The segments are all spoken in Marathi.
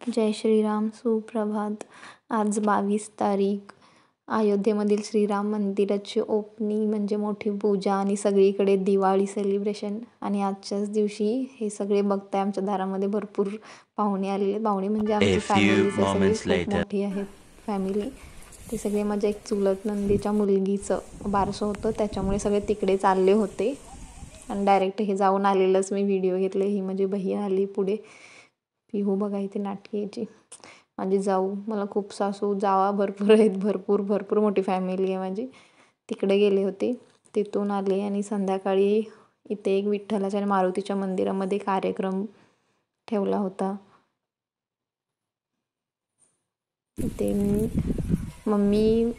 जय श्रीराम, सुप्रभात. आज 22 तारीख. अयोध्येमधील श्रीराम मंदिराची ओपनिंग म्हणजे मोठी पूजा आणि सगळीकडे दिवाळी सेलिब्रेशन. आणि आजच्याच दिवशी हे सगळे बघताय आमच्या दारामध्ये भरपूर पाहुणे आलेले. पाहुणे म्हणजे आमची फॅमिली सगळी खूप मोठी आहेत फॅमिली. ते सगळे माझ्या एक चुलत नंदीच्या मुलगीचं बारसं होतं, त्याच्यामुळे सगळे तिकडे चालले होते आणि डायरेक्ट हे जाऊन आलेलंच मी व्हिडिओ घेतले. ही माझी बहीण आली पुढे. पिहू बघा इथे नाटकी यायची माझी जाऊ. मला खूप सासू जावा भरपूर आहेत, भरपूर मोठी फॅमिली आहे माझी. तिकडे गेले होते, तिथून आले आणि संध्याकाळी इथे एक विठ्ठलाच्या आणि मारुतीच्या मंदिरामध्ये कार्यक्रम ठेवला होता. इथे मम्मी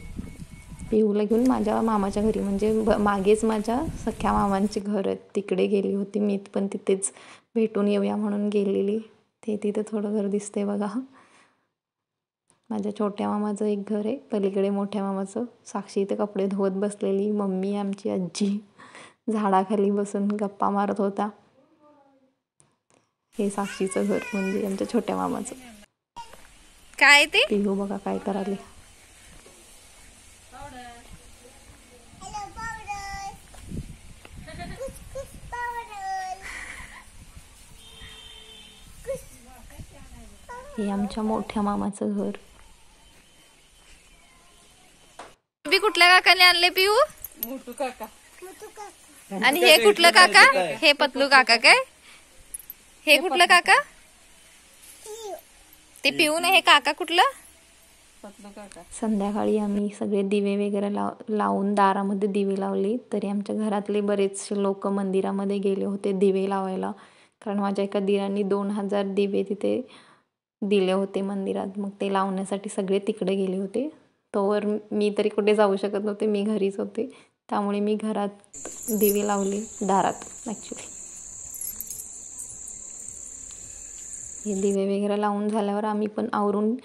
पिहूला घेऊन माझ्या मामाच्या घरी म्हणजे मागेच माझ्या सख्या मामांचे घर आहेत तिकडे गेली होती. मी पण तिथेच भेटून येऊया म्हणून गेलेली. ते तिथे थोडं घर दिसते बघा. माझ्या छोट्या मामाचं एक घर आहे, पलीकडे मोठ्या मामाचं. साक्षी इथे कपडे धुवत बसलेली. मम्मी आमची आजी झाडाखाली बसून गप्पा मारत होता. हे साक्षीचं घर म्हणजे आमच्या छोट्या मामाचं. काय ते पिहू बघा काय करायले. हे आमच्या मोठ्या मामाचं घर. कुठल्या काकाने आणले पिऊ? मोठू काका. आणि हे कुठलं काका? हे पतलू काका काय? हे कुठलं काका? ते पिऊ ना. हे काका कुठलं? पतलू काका. संध्याकाळी आम्ही सगळे दिवे वगैरे लावून दारामध्ये दिवे लावले. तरी आमच्या घरातले बरेचसे लोक मंदिरामध्ये गेले होते दिवे लावायला, कारण माझ्या एका दिरांनी 2000 दिवे तिथे दिले होते मंदिरात. मग ते लावण्यासाठी सगळे तिकडे गेले होते. तोवर मी तरी कुठे जाऊ शकत नव्हते, मी घरीच होते. त्यामुळे मी घरात दिवे लावले दारात. ॲक्च्युली हे दिवे वगैरे लावून झाल्यावर आम्ही पण आवरून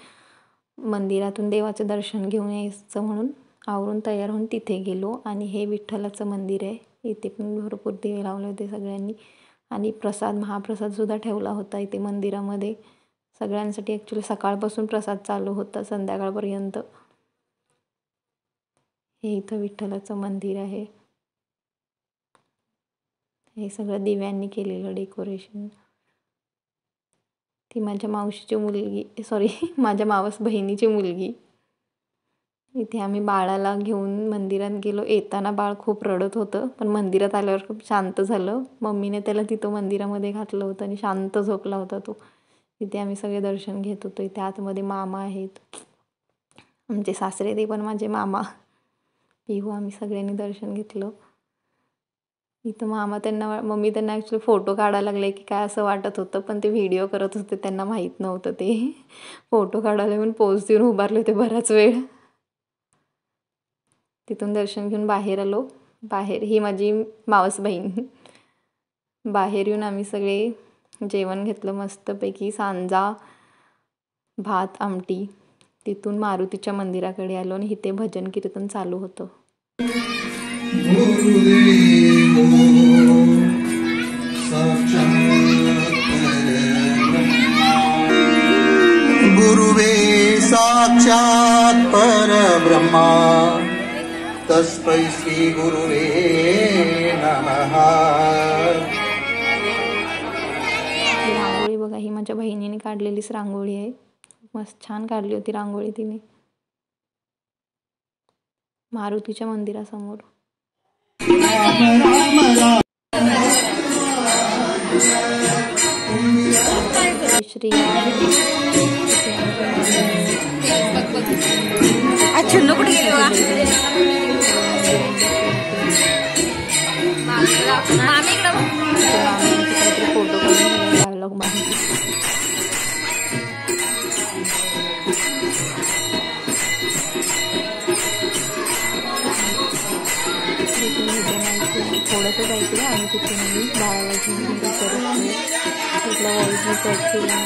मंदिरातून देवाचे दर्शन घेऊन यायचं म्हणून आवरून तयार होऊन तिथे गेलो. आणि हे विठ्ठलाचं मंदिर आहे. इथे पण भरपूर दिवे लावले होते सगळ्यांनी. आणि महाप्रसादसुद्धा ठेवला होता इथे मंदिरामध्ये सगळ्यांसाठी. ॲक्च्युली सकाळपासून प्रसाद चालू होता संध्याकाळपर्यंत. हे इथं विठ्ठलाचं मंदिर आहे. हे सगळं दिव्यांनी केलेलं डेकोरेशन. ती माझ्या मावशीची मुलगी, माझ्या मावस बहिणीची मुलगी. इथे आम्ही बाळाला घेऊन मंदिरात गेलो. येताना बाळ खूप रडत होतं, पण मंदिरात आल्यावर खूप शांत झालं. मम्मीने त्याला तिथं मंदिरामध्ये घातलं होतं आणि शांत झोपला होता तो. इथे आम्ही सगळे दर्शन घेत होतो. इथे आतमध्ये मामा आहेत आमचे सासरे, ते पण माझे मामा. पिहू आम्ही सगळ्यांनी दर्शन घेतलं. इथं मम्मी त्यांना ॲक्च्युली फोटो काढायला लागले की काय असं वाटत होतं, पण ते व्हिडिओ करत होते, त्यांना माहीत नव्हतं ते फोटो काढायला म्हणून पोज देऊन उभारले होते बराच वेळ. तिथून दर्शन घेऊन बाहेर आलो. ही माझी मावस बहीण. बाहेर येऊन आम्ही सगळे जेवण घेतलं मस्तपैकी. सांजा, भात, आमटी. तिथून मारुतीच्या मंदिराकडे आलो आणि इथे भजन कीर्तन चालू होतं. गुरुवे साक्षात परब्रह्मा तस्मै श्री गुरुवे नमः. रांगोळी बघा, ही माझ्या बहिणीने काढलेलीच रांगोळी आहे. मस्त छान काढली होती रांगोळी तिने मारुतीच्या मंदिरासमोर. श्री छुन्नू कुठे गेलो? फोटो काढून डायलॉग माहिती. थोडंसं जायचं आणि तिथे मी बाळाला घेऊन तिथला वॉईस मी सेट केला.